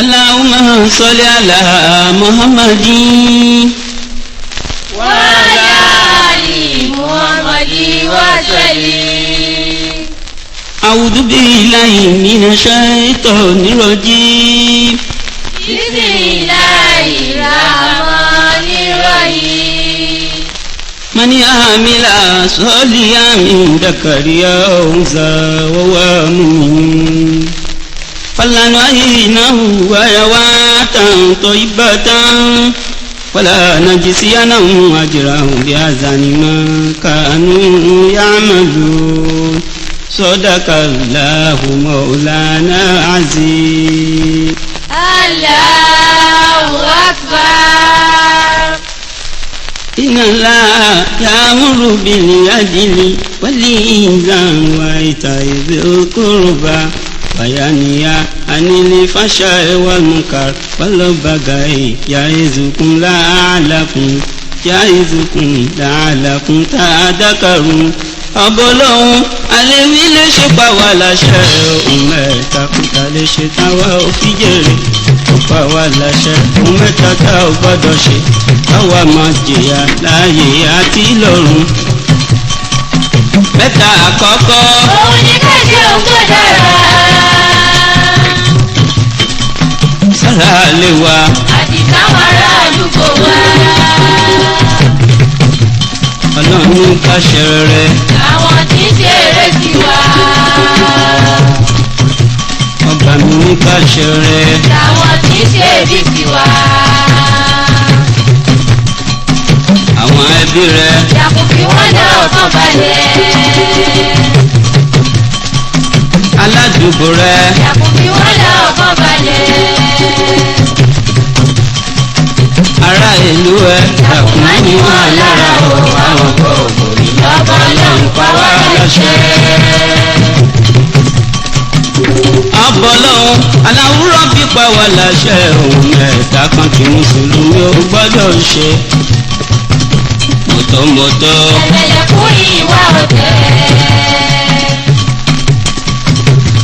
اللهم صل على محمد وعلى آل محمد وسلم. أعوذ بالله من الشيطان الرجيم. بسم الله الرحمن الرحيم. من عمل صالحا من ذكر أو أنثى وهو مؤمن فلنحيينه حياة طيبة ولنجزينهم أجرهم بأحسن ما كانوا يعملون. صدق الله مولانا العظيم. الله أكبر. إن الله يأمر بالعدل والإحسان وإيتاء ذي القربى وينهى عن الفحشاء والمنكر والبغي يعظكم لعلكم تذكرون. ọbọlọ́hún alẹ́wí lè ṣe pa wá láṣẹ ohun mẹ́ta kúta lè ṣe táwa ò fi jèrè ó pa wá láṣẹ ohun mẹ́ta tá ò gbọ́dọ̀ ṣe káwa máa jìyà láàyè àti lọ́run. mẹ́ta àkọ́kọ́. òun ni ká ṣe ohun tó dára. sára lè wa. àti táwọn ará àdúgbò wa. ọlọ́run ní ká ṣe rere. àwọn tí ń ṣe eré sí wa. ọba mi ní ká ṣe rere. àwọn tí ń ṣe èdè sí wa. àwọn ẹbí rẹ. yàgò fi wọ́n dá ọkàn balẹ̀. aládùúgbò rẹ. yàgò fi wọ́n dá ọkàn balẹ̀. ará ìlú ẹ. yàgò ní wọn lára o àwọn kò borí lọ́bọ̀ lọ́hùn pa wá láṣẹ. ọbọlọ́hún aláwùrọ̀ bí pa wá láṣẹ ohun mẹ́ta kan tí mùsùlùmí ò gbọ́dọ̀ ṣe. mọ̀tọ́mọ̀tọ́. ẹlẹ́yẹ kú ìwà ọ̀tẹ̀.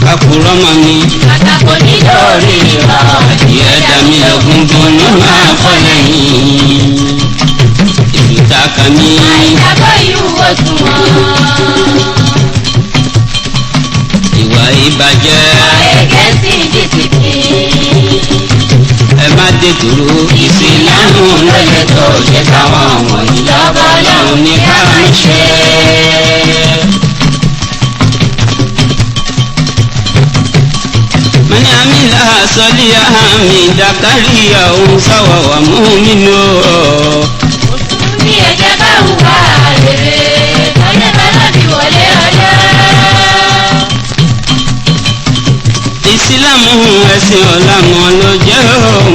kakùrọ̀ mọ́ mi. àtàkùn nítorí ìwà ọ̀tẹ̀. ẹ̀dá mi lọ́gùngàn ní máa fọ́ lẹ́yìn. ìdúta kan ní. àìdàgbọ́ ìwò tún wọn. ìwà ìbàjẹ́. ẹ̀gẹ́ sí dìsìkì. ẹ má dé dúró. ìsìlámù ló lè tó ṣe táwọn wọ̀nyí lọ́bọ̀ lọ́hùn ní ká ń ṣe. mani amila sọlíya mi dakariya òun sáwà wà mú mi nù. ní ẹ̀jẹ̀ bá hùwà rere lọ́jọ́ bá lọ́bí wọlé ọjọ́. ìsìlámù ẹ̀sìn ọ̀làmọ̀ ló jẹ́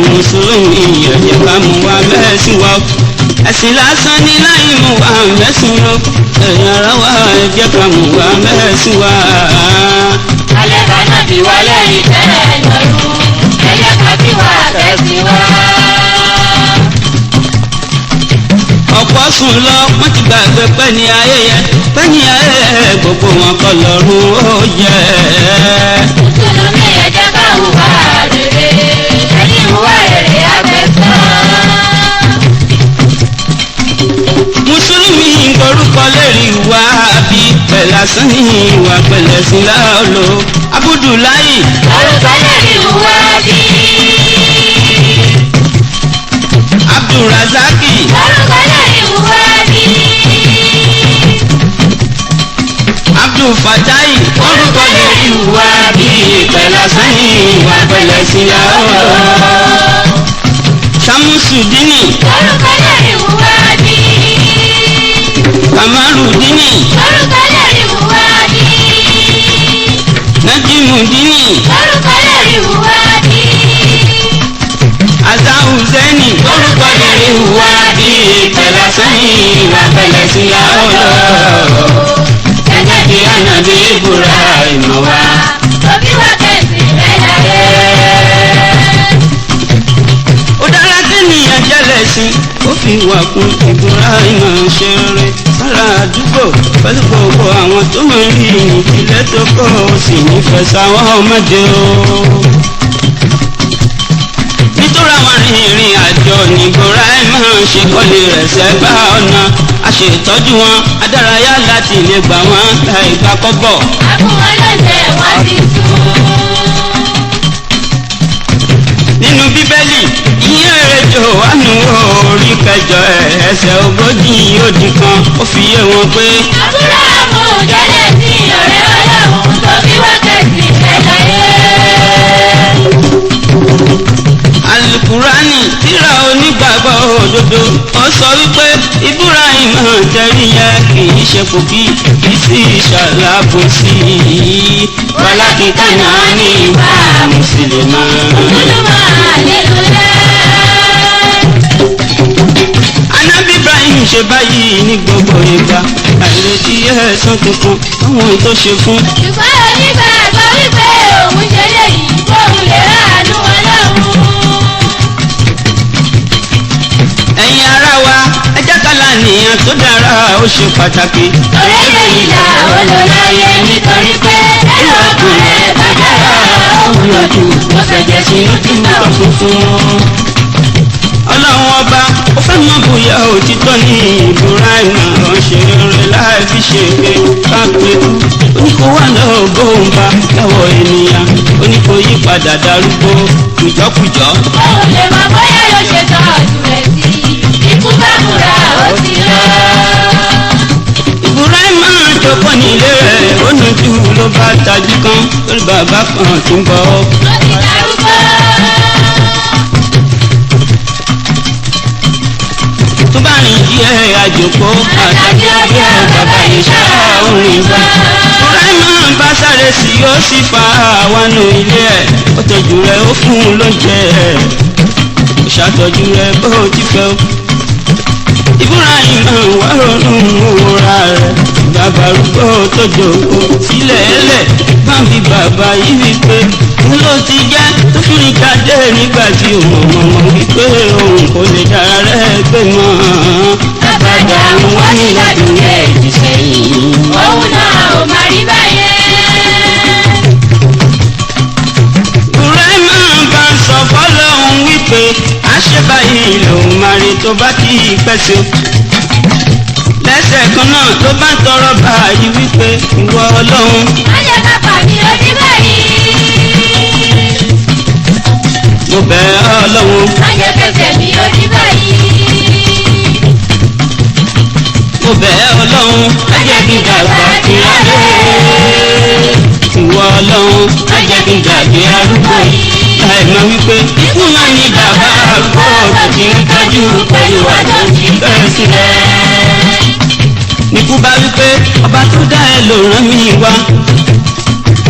mùsùlùmí ẹ̀jẹ̀ bá mú wa mẹ́sìn wa. ẹ̀sìn lásán ní láì mú wa mẹ́sìn lọ. ẹ̀yìn ara wa ẹ̀jẹ̀ bá mú wa mẹ́sìn wa. alẹ́ bá lọ́bí wọlé ìtẹ́ lọ́rùn ẹ̀yẹ kábí wà kẹ́sì wá. ọ̀pọ̀ sùn lọ wọ́n ti gbàgbé pẹ́ ní ayẹyẹ pẹ́ ní ayẹyẹ gbogbo wọn kọ́ lọ́rùn ó jẹ́. mùsùlùmí ẹ̀jẹ̀ bá hùwà rere ẹni hùwà rere àgbẹ̀sán. mùsùlùmí orúkọ lérí ìwà àbí pẹ̀lásán ní ìwà pẹ̀lẹ́sìn láòlò abudulayi. orúkọ lérí hùwà bí. abdulrazaki. orúkọ lérí hùwà bí. abdulfatai. orúkọ lérí ìwà àbí pẹ̀lásán ní ìwà pẹ̀lẹ́sìn láòlò. samusudini. orúkọ lérí hùwà bí. kamarudini. orúkọ lérí hùwà bí. najimudini. orúkọ lérí hùwà bí. azahuzeni. orúkọ lérí ìwà àbí pẹ̀lásán ní ìwà pẹ̀lẹ́sìn láòlò. gẹ́gẹ́ bí ànábì Ibrahim wá. òbí wa kẹ́sì rẹ̀ láyé. ó dára kí nìyẹn jẹ́lẹ̀ sí ó fi wà kún Ibrahim ṣe rere sára àdúgbò pẹ̀lú gbogbo àwọn tó máa ń rí ìdílé tó kọ́ ó sì nífẹ̀ẹ́ sáwọn ọmọdé o. ṣe kọ́lé rẹ̀ sẹ́gbà ọ̀nà aṣètọ́jú wọn adárayá láti lè gbà wọ́n láì gbà kọ́bọ̀. àbúrò lọ́sẹ̀ wọ́n ti sùn. nínú bíbélì ìyẹn rẹ̀ Jòhánù orí kẹjọ ẹsẹ̀ ogójì ó dín kan ó fi yé wọn pé. Ábúráhámù jẹ́lẹ̀ sí ọ̀rẹ́ Ọlọ́run tó fi wákàtí mẹ́ta yé. Alukurani tírà onígbàgbọ́ òdodo ó sọ wípé Ibrahim tẹ̀rí yẹn kì í ṣe kòkí kì í sì ṣàlàbòsí wàlákìtà náà ní ìwà mùsùlùmá. Olúmọ àlelúyà. Ànábì Ibrahim ṣe báyìí ní gbogbo ìgbà àìretí ẹ̀san tuntun àwọn tó ṣe fún. ṣùgbọ́n onígbàgbọ́ wípé òun ṣe léyìí kóun lè ráàánú Ọlọ́run. ẹ̀yin ará wa ẹ jẹ́ ká lànìyàn tó dára ó ṣe pàtàkì. Orílẹ̀ ìlà olóláyé nítorí pé ẹ̀rọ ọkùnrin bá dára òun lójú ó fẹ̀jẹ̀ sínú tí mo kọ̀ funfun. Ọlọ́run ọba ó fẹ́ mọ̀ bóyá òtítọ́ ní Ibrahim ránṣẹ́ rẹ̀ láì fi ṣe pé kápẹ́tù oníkó wà lọ́wọ́ bóńbà lọ́wọ́ ènìyàn oníkó yí padà darúgbó kùjọ́kùjọ́. òun lè mọ bóyá yóò ṣe tọ́jú rẹ̀ sí ikú bá múra ó ti lọ. Ibrahim jókòó nílé rẹ̀ ó nujú ló bá tajú kan lórí bàbá kan tí ń bọ̀ ọ́. ó ti darúgbó. tó bá rìn díẹ̀ àjòkó àtàkì ọjọ́ bàbá ìṣá orin gbà. Ibrahim bá sáré sí ó sì fa àwọnú ilé ẹ̀ ó tọ́jú rẹ̀ ó fún un lóúnjẹ ẹ̀ ó ṣàtọ́jú rẹ̀ bó ti fẹ́ o. Ibrahim wá ronú òwúra rẹ̀ bàbá arúgbó tó jòkó sílẹ̀ ẹlẹ̀ báńkì bàbá yìí wípé ló ti jẹ́ tó fi rìn jáde nígbà tí òun mọ̀mọ́ wípé òun kò lè dára rẹ̀ gbé mọ́. àbàdà wọ́n ní lọ́dún méjì sẹ́yìn òun náà ò máa rí báyẹn. Ibrahim bá ń sọ fọ́lọ́hún wípé àṣebáyé lòun máa rí tó bá kí í pẹ́ sí o. lẹ́sẹ̀ kan náà ló bá ń tọrọ báyìí wípé ìwọ Ọlọ́run. má jẹ́ ká pàdé ojú báyìí. mo bẹ̀ ọ́ Ọlọ́run. má jẹ́ kẹsẹ̀ mi ojú báyìí. mo bẹ̀ ọ́ Ọlọ́run. má jẹ́ kí n dàgbà kí á lé. ìwọ Ọlọ́run. má jẹ́ kí n dàgbé arúgbó yìí. láì mọ̀ wípé ikú máa ní bàbá arúgbó tó ti ń tọ́jú pẹ̀lú àjọ ti bẹ́ẹ̀ sílẹ̀. Nikú bá wípé ọba tó dá ẹ ló rán mi wá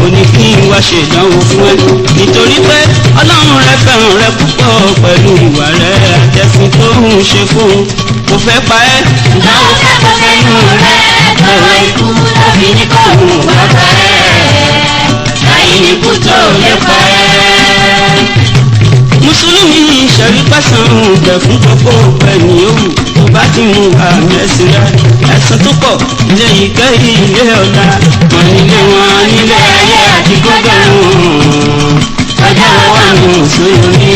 ó ní kí n wá ṣe ìdánwò fún ẹ nítorí pé Ọlọ́run rẹ fẹ́ràn rẹ púpọ̀ pẹ̀lú ìwà rẹ àtẹ̀sìn tó ń ṣe fún kò fẹ́ pa ẹ́. ìdánwò kẹ́kọ̀ọ́ sẹ́nu rẹ̀ lọ́wọ́ ikú tàbí ní kò mú wá pa ẹ́. láyé ní kú tó lè pa ẹ́. Mùsùlùmí ìṣẹ̀rí pẹ̀sán bẹ̀ fún gbogbo ẹni òwú tó bá ti mú àmì ẹ̀sìn rẹ̀ ẹ̀sìn tó pọ̀ ilé ìkẹ́ ilé ọ̀la wọn nílé wọn nílé ayé àti gbogbo wọn ọjọ́ wà ní mùsùlùmí.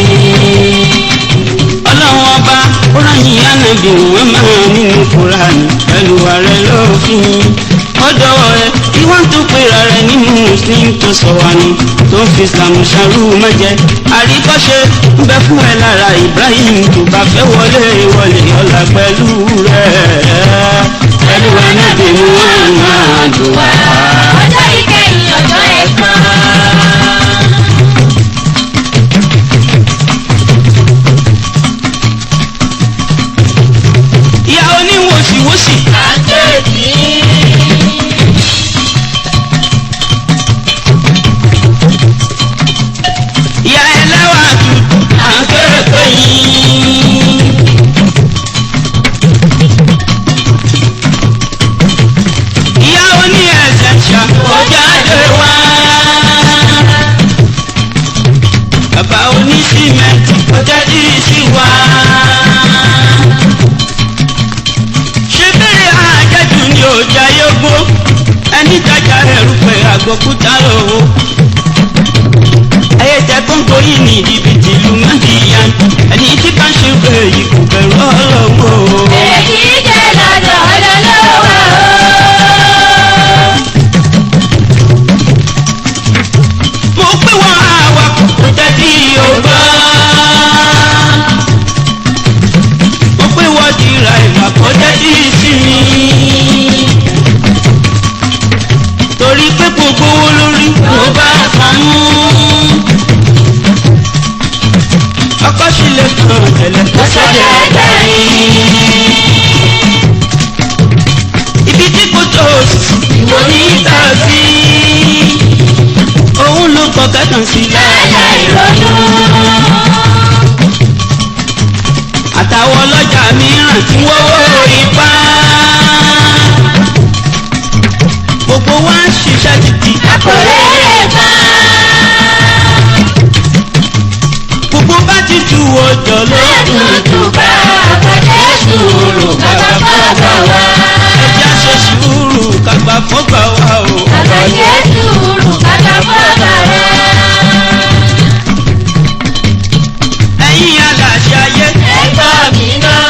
Ọlọ́run ọba ó ráyìn ànábì wọn máa nínú Kùránì pẹ̀lú ààrẹ lófin ọ̀dọ̀ rẹ̀ kí wọ́n tó pera rẹ̀ nínú Muslim tó sọ wá ní tó ń fi Islam ṣàrú mẹ́jẹ àríkọ́ṣe ń bẹ fún ẹ lára Ibrahim tó bá fẹ́ wọlé ọ̀la pẹ̀lú rẹ̀ pẹ̀lú ànábì wọn máa dùn wá. ọjọ́ ìkẹyìn ọjọ́ ẹ̀san. ìyá oníwòsíwòsí. àjèjì. ìyá ẹlẹ́wà tutù àǹkẹ́rẹ́kẹ́ yìí. ìyá oní ẹ̀sẹ̀ ṣàkójáde wá. bàbá oní símẹ́ǹtì kọjá dì sí wá. ṣé bẹ́ẹ̀ àjẹjù ni ò jayé gbó ẹni jaja ẹrù pé àgbòkúta lówó. ayé jẹ kóńgò yìí ní ibi tìlú mọ́ndìyà ẹni tí bá ń ṣe pé èyí kò bẹ̀rù Ọlọ́run náà tẹ́lẹ̀ tó sọ́jà ẹgbẹ̀rin. ibi tí kò tó ìwọ ní ta sí òun ló kọ kẹtàn sí láàláì ronú. àtàwọn ọlọ́jà mìíràn tí wọ́n wó ipá gbogbo wa ń ṣiṣẹ́ títí àkọlé bá. gbogbo bá ti tu ọjọ́ lókun àtúntúbà àgbàdé sùúrù bàbá bàbá wa. ẹja ṣe sùúrù kàgbà fọ́gbà wa o. àgbàdé sùúrù bàbá bàbá wa. ẹ̀yin aláṣẹ ayé ẹ̀gbọ́n mi náà.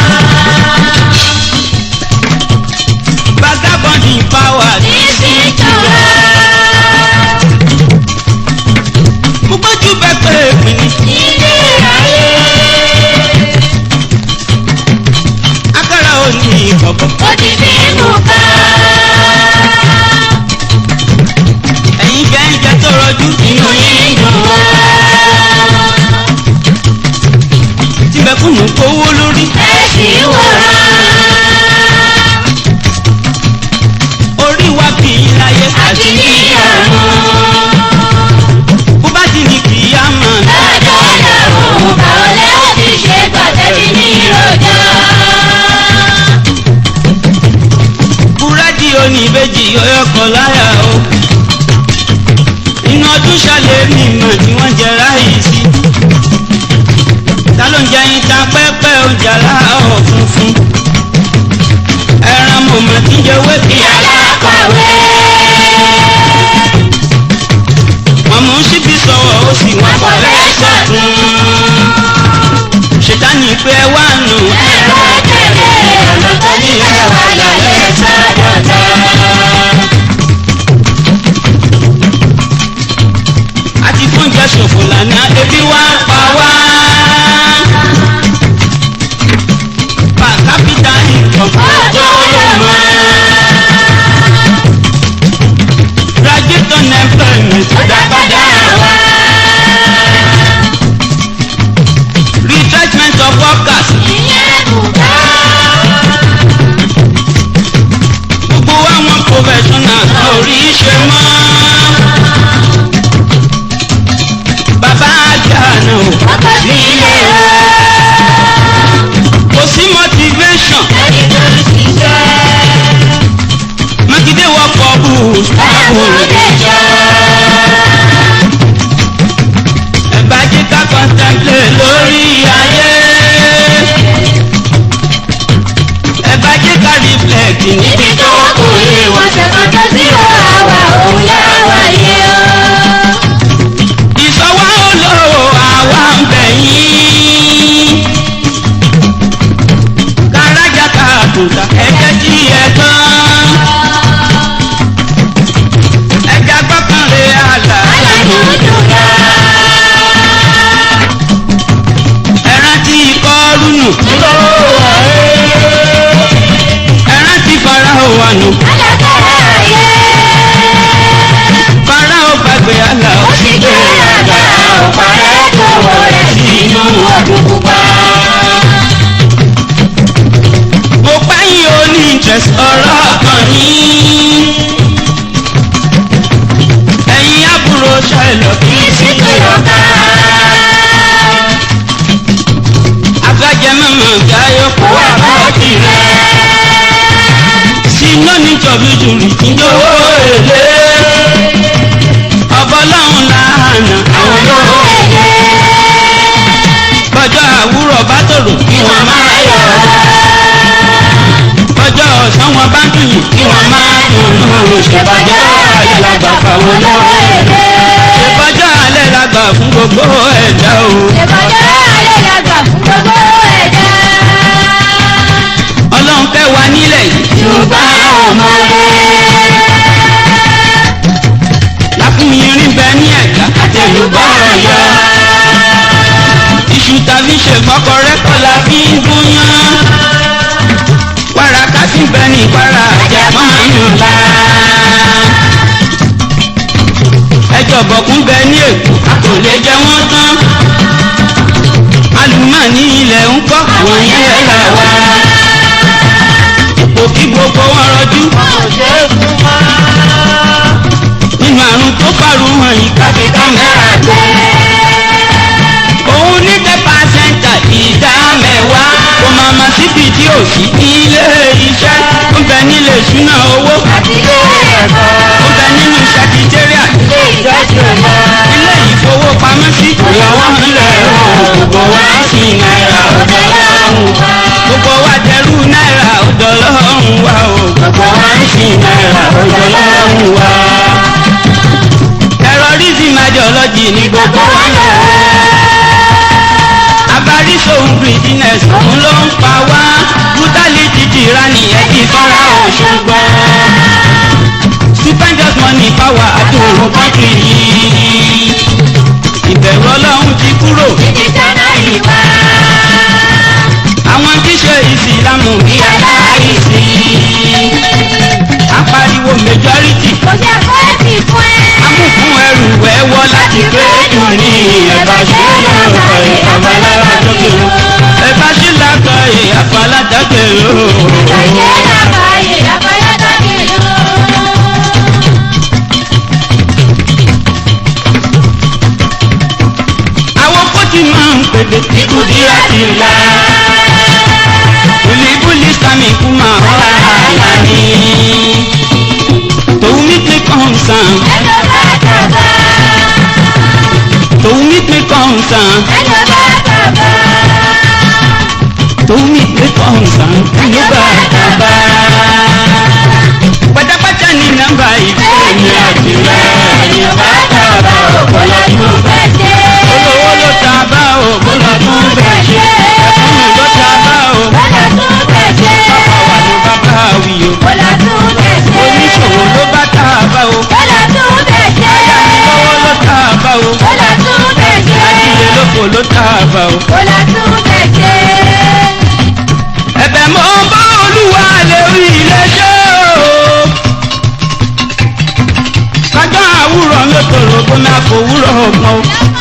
vagabond in power ní sí ìjọba. mo gbójú bẹ pé èpin ni ilé ayé. agbára ò ní ìkọ̀kọ̀ ó ti bínú ká. ẹ̀yin gẹ́gẹ́ tó rọjú inú yín dùn wá. tí mẹ̀kúnnù kówó lórí ẹ sì wòran. orí wa kì í láyé àti ní ọ̀run. bó bá ti ní kì í á mọ̀ lọ́jọ́ lọ́rùn báwo lẹ́ ó ti ṣe pàtẹ́bí ní ìrọ̀jà. búrẹ́dì oníbejì ọyọkọ̀ láyà o inú ọdún ṣàlẹ̀ mímọ̀ tí wọ́n jẹ ráìsì ta ló ń jẹ yín ta pẹ́pẹ́ ọjà láàọ̀ funfun ẹran mọ̀mọ́ tí ń jẹ wéèkì alákọ̀wé. wọ́n mú síbi sọ̀wọ́ ó sì wọ́n kọ́ lẹ́sọ̀ tún ṣètánì pé ẹ wá nù ẹ̀rọ tẹ̀lé ọ̀nà tó ní ẹ̀wà lọ́lẹ̀ sọ́dọ̀tà. àti fúnjẹ ṣòfò lánàá ebi wá pa wá. per capita income ọjọ́ lọ́mọ. graduate unemployment ọ̀dàpadà wá. retrenchment of workers ìyẹn bùkà. gbogbo àwọn professional orí ṣe mọ́. bàbá àjà náà ọkọ̀ sí ilé wa. kò sí motivation ẹni tó ń ṣiṣẹ́. mákindé wọkọ̀ bus báwo lè jọ. ẹ̀bá jẹ́ ká contemplate lórí ayé ẹ̀bá jẹ́ ká reflect níbi níbi tó kù yìí wọ́n ṣe kan tó sí àwa òun láwa yẹ ọ́. ìsọwọ́ olówó àwa ń bẹ̀ yín kárájà káàkùtà ẹ̀jẹ̀ tí ẹ tán ẹ̀jẹ̀ gbọ́kànlé àlà aláàánú dùnà. ẹ̀rán tí ikọ́ rúnù ẹ̀rán tí fara wà nù alágbára ayé. fara ó gbàgbé àlà ó sì gbé àgbà ọ̀parẹ́ tó wọ̀ rẹ̀ sínú ọdún pupa. mo pẹ́yìn oní interest ọ̀rọ̀ kan yín ẹ̀yin àbúrò ṣẹlẹ̀ kí kí sí kìlọ̀ká. afẹ́jẹ́ mọ̀mọ́ gáyọ̀ kó wà bá tirẹ̀ sí lónìí jọ̀bí jùrì tí ń jówó èlé ọbọ̀lọ́hún làánà àwọn olówó èlé bọ́jọ́ àwúrọ̀ bá tòrò kí wọ́n máa yọ̀ bọ́jọ́ ọ̀sán wọn bá dùn yìí kí wọ́n máa dùn ún ṣèbàjẹ́ alẹ́ làgbà fáwọn olówó èlé ṣèbàjẹ́ alẹ́ làgbà fún gbogbo ẹ̀dá o. ìbàjẹ́ alẹ́ làgbà fún gbogbo ẹ̀dá. ọlọ́run fẹ́ wa nílẹ̀ yìí ṣùgbọ́n ọmọ rẹ̀. láfún irin bẹ ní ẹ̀ka àtẹ̀lùbọ̀ ọ̀yọ́ iṣu tàbí ṣe fọkọrẹ́ kọ́lá bí ń gúnyán wàràkà sí bẹ ní ìpara àjẹmọ́nù la ẹjọ́ bọ̀kún bẹ ní èkó a kò lè jẹ wọ́n tán alùmọ́ ní ilẹ̀ àwọn yẹn là wá. ipò kí gbogbo wọn rọjú. kò ṣe é fún wa. nínú àrùn tó fàrù hàn yìí káfí kámẹ́rà gbé. òun ní 10% ìdá mẹ́wàá. kò máa ma síbi tí ò sí ilé iṣẹ́. ó bẹ nílé ìṣúná owó. àti ilé ẹ̀kọ́. ó bẹ nínú sẹkítẹ́rìà. ilé ìjọsìn ọmọ. ilé ìfowópamọ́sí. ìyàwó ńlẹ̀ gbogbo wa sí náírà ọ̀dọ̀ lọ́rùn wa. gbogbo wa dẹrú náírà ọ̀dọ̀ lọ́rùn wa o. gbogbo wa sí náírà ọ̀dọ̀ lọ́rùn wa. terrorism ideology ni gbogbo wa lọ. abarisohun greediness òun ló ń pa wá. brutality tyranny ẹ̀dí fara òṣùgbọ́. stupendous money power àdúró country yìí. ìbẹ̀rù ọlọ́run ti kúrò. títí sáná ìwà. àwọn tí ṣe ìsìlámù bí aláìsí. apariwo majority. kò ṣe fún ẹ̀sì fún ẹ. amúkún ẹrù ẹ̀wọ́ láti kéjù ní ẹ̀bá ṣe lọ́kọ̀ ìfàbálára dọ́kẹ̀rọ. ẹ̀bá ṣe lákọ̀ ìfàbálá dọ́kẹ̀rọ. ẹ̀jẹ̀ lábàáyé àbáyọ́dọ́ kìlọ̀. àwọn kọ́tì máa ń pèdè ìkùdí àti ìlà. bùlíbùlí sami kú máa wá àlá ní. tòun mi pé kọ́ńsán. ẹ̀jọ̀ bá tàbá. tòun mi pé kọ́ńsán. ẹ̀jọ̀ bá tàbá. tòun mi pé kọ́ńsán. ẹ̀jọ̀ bá tàbá. pátápátá ní nọ́mbà ìfẹ́ mi àti rẹ̀. ẹ̀jọ̀ bá tàbá ọ̀pọ̀lọpọ̀ fẹ́ ṣe. olówó ló tàbá o bọ́lá tún bẹ̀ ṣe. ẹ̀fọ́nù ló tàbá o bọ́lá tún fẹ́ ṣe. bàbá wà ló bàbá wí o. bọ́lá tún fẹ́ ṣe. oníṣòwò ló bá tàbá o. bọ́lá tún fẹ́ ṣe. ayánilọ́wọ́ ló tàbá o. bọ́lá tún fẹ́ ṣe. ajílẹ̀ lóko ló tàbá o. bọ́lá tún fẹ́ ṣe. ẹ̀bẹ̀ mọ́ bá olúwa lè rí ilé ṣe o. kájọ́ àwùrọ̀ ló tòrò kó máa fòwúrọ̀ ọ̀gbọ́n o.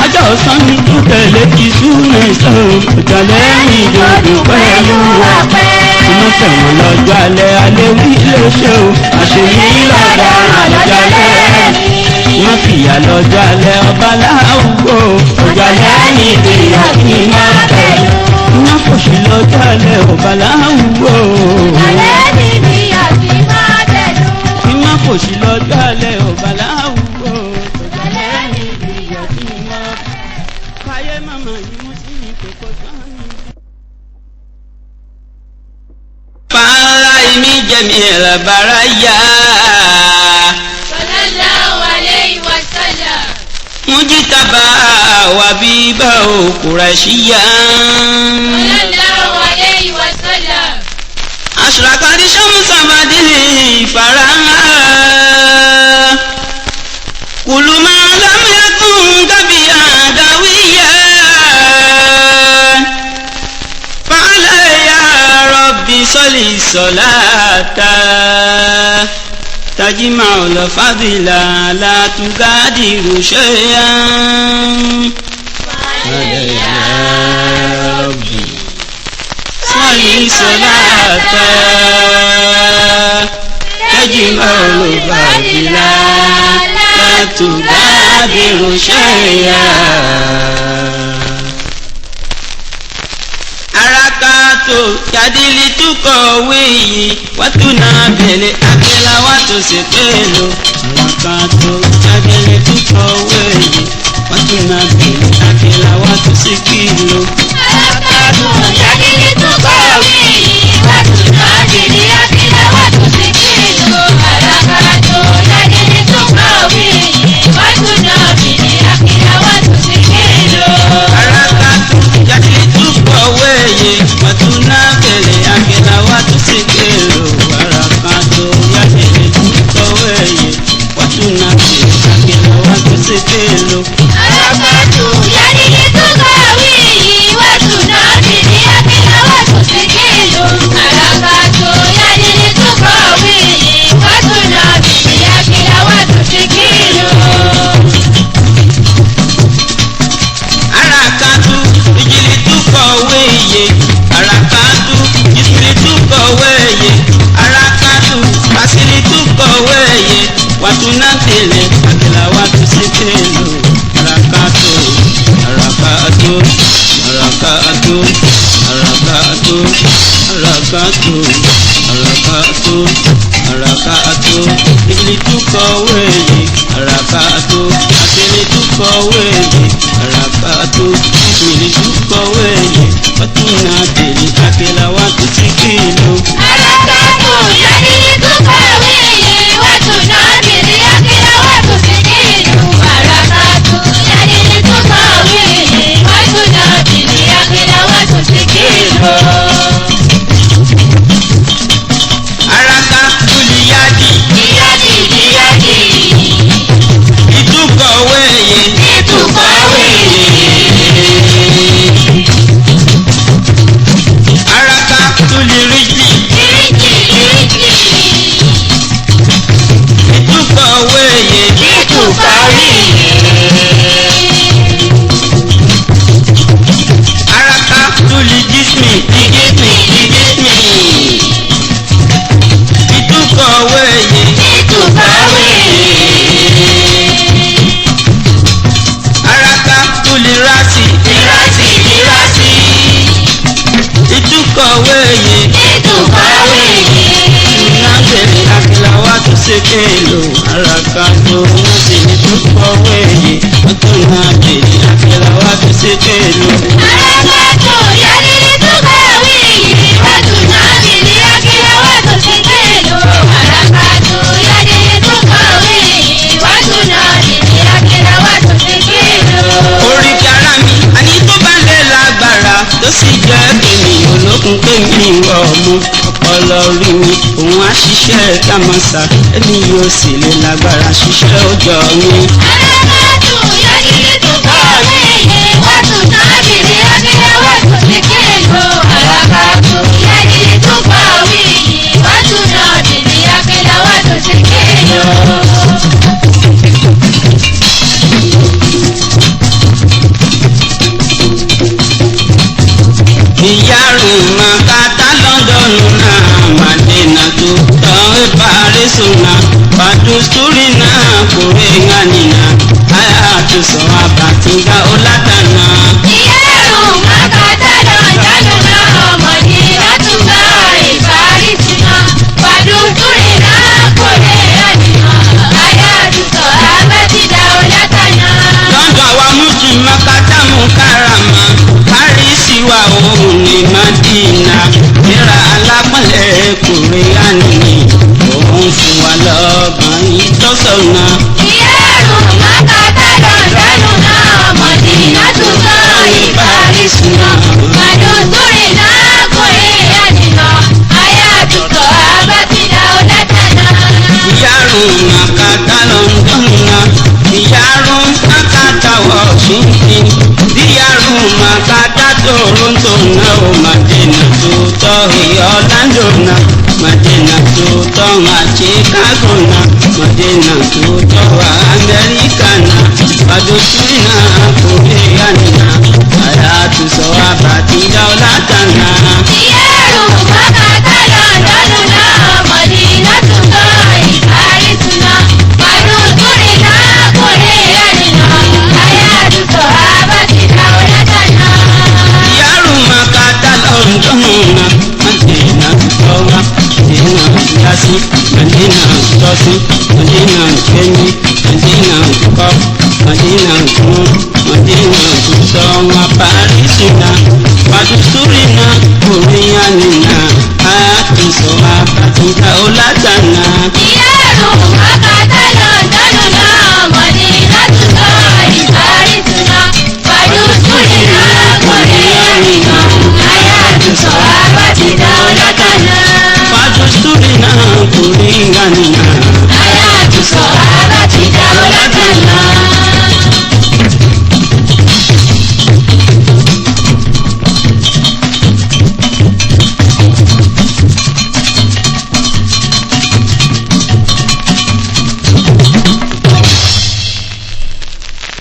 ajá ọ̀sán ní tún tẹ̀lé ti súnmọ́ ìsàn ọjà lẹ́yìn ìdòdò pẹ̀lú ọ̀pẹ. inú tẹ̀wọ̀n lọ́jọ́ alẹ́ alẹ́ wí lè ṣe o. àṣeyí lọ́dọ̀ àlọ́jọ́ alẹ́. wọ́n fìyà lọ́jọ́ alẹ́ ọba láwùgbò. ọjà lẹ́yìn ìdìyà kí n máa tẹ̀lé. wọ́n fòṣì lọ́jọ́ alẹ́ ọba láwùgbò. alẹ́ ní bí àti máa tẹ̀lú. kí wọ́n fòṣì lọ́jọ́ alẹ́ ọba láwùgbò. alẹ́ ní bí àti máa. káyé màmá yìí mú sí ìkókó sánni. fàárà ìmí jẹ̀mí ẹ̀rọ̀bàrà yá. sallallahu alayhi wa sallam. mujitaba wa bíbá Qurayshiyya. sallallahu alayhi wa sallam. أشرقت شمس بدر فرها كل ما لم يكن كبيادويا فعلى يا ربي صلي صلاة تجمع الفضل لا تغادر شيئا فعلى يا ربي صلي صلاة تجمع الفضل لا تغادر شيئا harakatu yadili tukowi watuna bele akela watu sepelo harakatu yadili tukowi watuna bele akela watu sikilo harakatu yadili tukowi watuna bele akela watu sikilo harakatu yadili tukowi watuna bele akela watu sikilo harakatu yadili tukowi watuna bele akela watu sikilo harakatu yadili tukowi watuna bele akela watu sikilo harakatu yadili tukowi watuna bele akela watu sikilo harakatu yadili tukowi watuna bele akela watu sikilo harakatu ijili tukowi harakatu tunatele akilawatu sikelo rakato rakato rakato rakato rakato rakato rakato ilitukoweyi rakato atilitukoweyi rakato ilitukoweyi tunatele akilawatu sikelo Arakato yalitukoweyi watunatele akilawatu sikelo Arakato yalitukoweyi watunatele akilawatu sikelo araka tuliyadi Iyadi itukọ̀wéye araka tuliriji itukọ̀wéye araka tulijismi itukọ̀wéye araka tulirasi itukọ̀wéye tunatele akilawatu sikelo araka tunatele tunatele akilawatu sikelo Arakato yalitukoweyi watunatele akilawatu sikelo Arakato yalitukoweyi watunatele akilawatu sikelo orí kára mi àní tó bá lè lágbára tó sì jẹ́ ènìyàn olókun pé mi wọ ọmú ọpọlọ rí mi òun á ṣiṣẹ́ kámọ́sà èmi yóò sì lè lágbára ṣiṣẹ́ òjò mi. Arakato yalitukoweyi watunatele akilawatu sikelo Arakato yalitukoweyi watunatele akilawatu sikelo ìyárùn makata lọ́dọ̀nù náà màdínà tó tán ìparísùn náà pàdùsúrì náà kòrè ńgànìnà àyà tó sọ àbàtìgá ọ̀làdànà. Iyarun makata lọ́dọ̀nù náà Madinatuna ìparísùnà pàdùsúrì náà kòrè ńgànìnà àyà tó sọ àbàtìgá ọ̀làdànà. lọ́dọ̀ àwa mújì makata mú káràmà parísì wa òun ní mádínà ìra alápọ̀lẹ̀ kòrè ńgànìnà òun fún wa lọ́gbọ̀n ìtọ́sọ̀nà. Iyarun makata lọ́dọ̀nù náà Madinatuna ìparísùnà pàdùsúrì náà kòrè ńgànìnà àyà tó sọ àbàtìgá ọ̀làdànà. ìyárùn makata lọ́ndọ̀nà ìyárùn makata washington ìyárùn makata toronto náà ó mádínà tó tọ́ orlando náà mádínà tó tọ́ chicago náà mádínà tó tọ́ amẹ́ríkà náà pàdùsúrì náà kòríà náà àyà tó sọ àbàtìgá ọ̀làdànà. Iyarun makata lọ́dọ̀nù náà Madinatuna ìparísùnà pàdùsúrì náà kòrè ńgànìnà àyà tó sọ àbàtìgá ọ̀làdànà. ìyárùn makata lọ́ndọ̀nù náà mádínà tó wá mádínà yásí mádínà tọ́sí mádínà kẹ́yìn mádínà kọ́ mádínà kún mádínà tó wá parísì náà pàdùsúrì náà kòríà nìyà àyà tó sọ àbàtìgá ọ̀làdànà. Iyarun makata lọ́dọ̀nù náà Madinatuna ìparísùnà pàdùsúrì náà kòrè ńgànìnà àyà tó sọ àbàtìgá ọ̀làdànà. pàdùsúrì náà kòríà nìyà. Àyà tó sọ àbàtìgá ọ̀làdànà.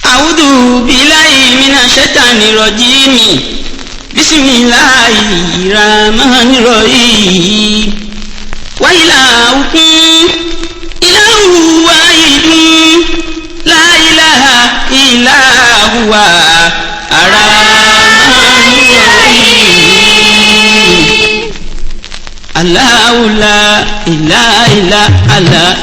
A'udhu billahi minash shaitani rajimi. Bismillahirrahmanirrahim. Wa ilahukum ilahu Allahu wahidun la ilaha illa huwa ar-rahmanur rahim. Allahu la ilaha illa Allah.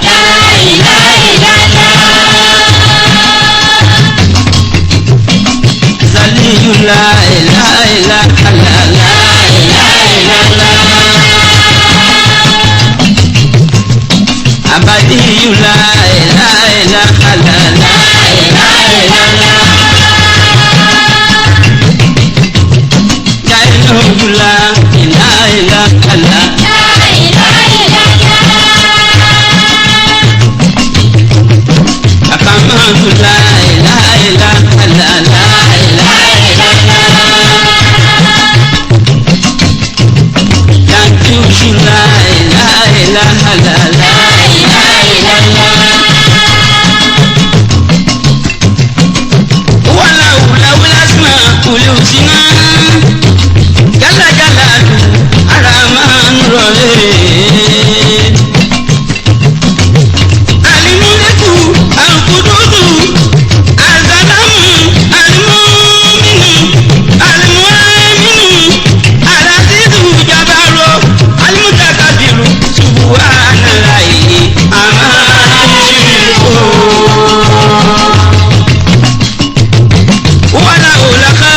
Zaliyu la ilaha illa Allah. Abadiyu la ilaha illa Allah. Jailuhu la ilaha illa Allah. Akamanu la ilaha illa Allah. Yanjushu la ilaha illa Allah. Ulusina jala jala araman role alimuleku alkududu azalamu almuminu almuaminu alasidu jabaro almutakabiru subhanallahi ama yushriku wala ulaka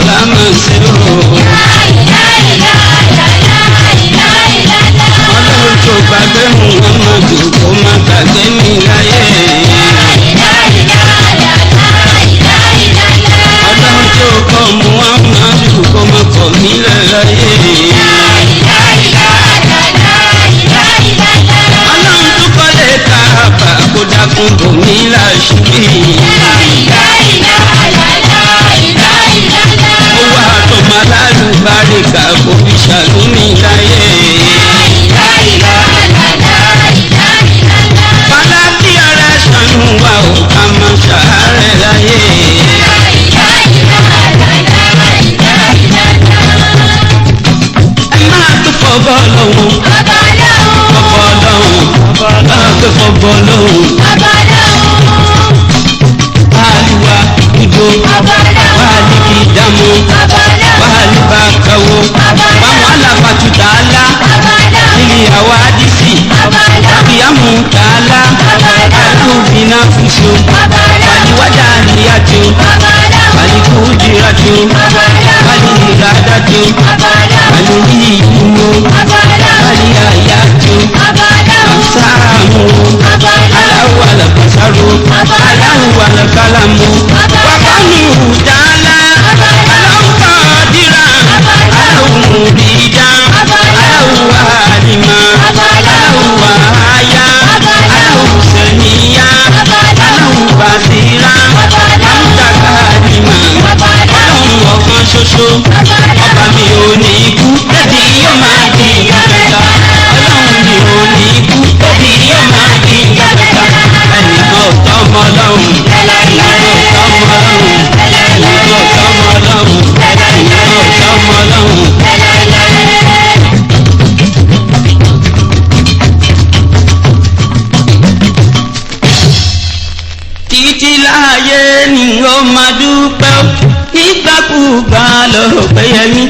lámà sí o. ọlọ́run tó gbàgbé Muhammadu kó má gbàgbé mi láyé. ọlọ́run tó kọ́ Muhammadu kó má kọ̀ mí láyé. ọlọ́run tó kọ́lé Káàbà kó dákun bò mí láṣìírí. owó àtọmọ alálùbáríkà kò fi ṣàánú mi láyé. bàlá kí ara ṣàánú wa ò ká má ṣàárẹ̀ láyé. ẹ máa tó fọbọ́ lọ́hùn. fọbọ́ lọ́hùn. máa tó fọbọ́ lọ́hùn. Aliwa ido, wali kidamu, wali bakawo, wamwala patutala, ili awadisi, wakiamu tala, alubina fuso, wali wadaniyatu, wali kudiratu, wali iradatu, wali hiyumu, wali ayatu, asamu, alahu alabasaru, alahu alakalamu, wakanu dala, alahu kadira, alahu murida, alahu alima, alahu wahaya, alahu seniya, alahu basira, amutakadima, ọlọ́run ọ̀kan ṣoṣo, ọba mi ò ní ikú, ẹbí yóò máa di ìyàgbẹ́ta, ọlọ́run mi ò ní ikú, ẹbí yóò máa di ìyàgbẹ́ta, ẹnìkan ò tọ́mọ ọlọ́run, ẹnìkan ò tọ́mọ ọlọ́run, ẹnìkan ò tọ́mọ ọlọ́run, ẹnìkan ò tọ́mọ ọlọ́run. títí láàyè ni ó máa dúpẹ́ ó nígbàkúgbà lọ́rọ̀ péyẹmí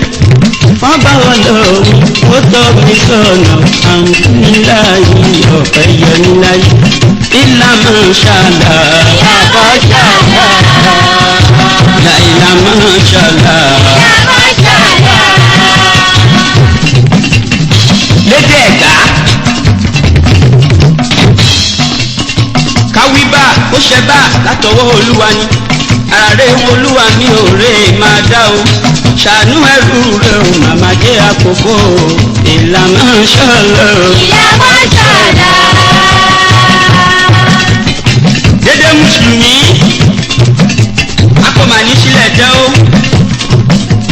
wọ́n bá wọn lọ́rùn ó tọ́ mi sọ̀nà àǹkúniláyé ọ̀pẹ yẹmí láyé ìlà máa ń ṣàlà láìlà máa ń ṣàlà. lédè ẹ̀gá káwí bá ó ṣe bá látọwọ́ olúwa ni ara rẹ̀ olúwa mi ò rè máa dá o ṣàánú ẹrú rẹ̀ o màmá jẹ́ àkókò ìlànà ṣọlọ. ìyàwó ṣọlá. dédé mùsùlùmí akọ̀mọ̀ní sílẹ̀ jẹ́ o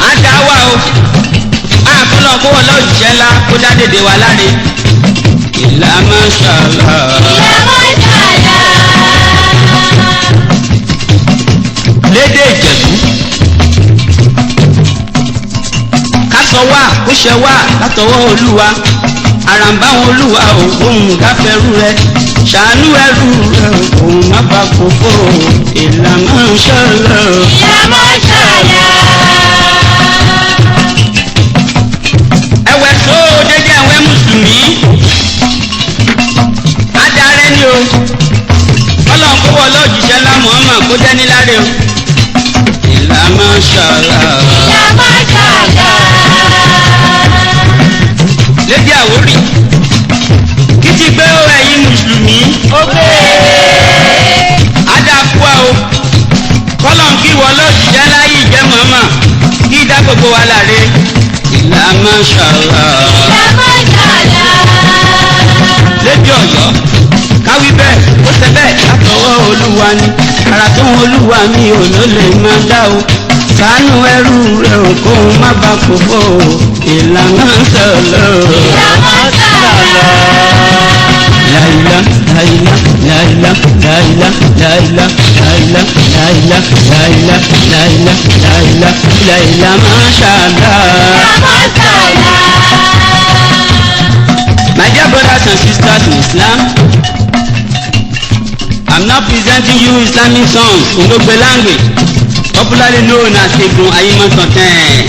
á dá wà o àkọlọ̀ kó wọ́n lọ́jọ́ ńlá kó dá dédé wa láre ìlànà ṣọlọ. ìyàwó ṣọlá. lédè ìjẹ̀bú kásọ wá ó ṣe wá látọwọ́ olúwa àràǹbáwọn olúwa òun gáfẹ́rú rẹ ṣàánú ẹrú rẹ òun má bá kókó ìlànà ṣọlọ. ìyàwó ṣọlá. ẹwẹ tó dédé ẹwẹ mùsùlùmí adarẹ ni o ọlọ́run kó wọ lọ́jìṣẹ́ ńlá Muhammad kó jẹ́ níláre o ìlànà ṣọlọ. ìyàwó ṣọlá. lédè Àwórì kí ti gbé ó ẹ̀yin mùsùlùmí ó gbé adáfúà o kọ́lọ́n kí wọ lọ́jìṣẹ́ ńlá yìí jẹ́ Muhammad kí dá gbogbo wa láre ìlànà ṣọlọ. ìyàwó ṣọlá. lédè Ọ̀yọ́ káwí bẹ́ẹ̀ ó ṣe bẹ́ẹ̀ látọwọ́ olúwa ni ara tó ń olúwa mi ò ló lè máa dá o ṣàánú ẹrú rẹ ò kó má bá fòfò ìlànà ṣọlọ. ìyàwó ṣọlá. láìlá láìlá láìlá láìlá láìlá láìlá láìlá láìlá láìlá láìlá láìlá máṣáàlá. ìyàwó ṣọlá. My dear brothers and sisters in Islam, I'm now presenting you Islamic songs in Ogbe language, popularly known as Egun Ayimasanten.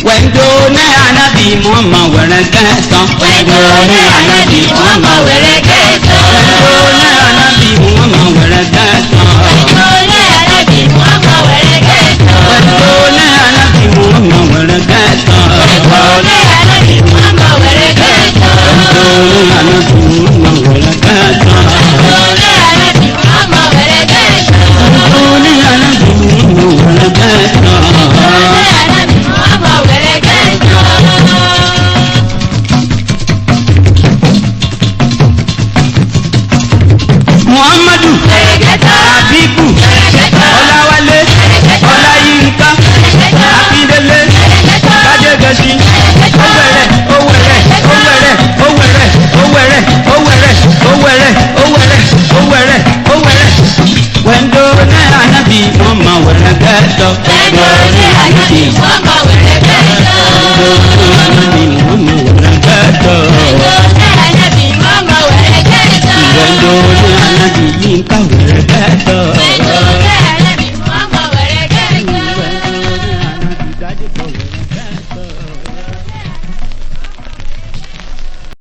Wendo ne anabi Muhammad wẹ̀rẹ̀ kẹsàn. wẹ́gbẹ́ ní ànábì Muhammad wẹ̀rẹ̀ kẹsàn. Wendo ne anabi Muhammad wẹ̀rẹ̀ kẹsàn. wẹ́gbẹ́ ní muhammadu abibu ọláwálé ọláyínká akíndélé kájẹgẹsí owẹrẹ owẹrẹ owẹrẹ owẹrẹ owẹrẹ owẹrẹ owẹrẹ owẹrẹ owẹrẹ wẹndo ní anabi wọn ma wẹrẹ gẹtọ. wẹndo ní anabi wọn ma wẹrẹ gẹtọ. wẹndo ní anabi wọn ma wẹrẹ gẹtọ. wẹndo ní anabi wọn ma wẹrẹ gẹtọ. wẹndo ní anabi yín ká wẹrẹ gẹtọ.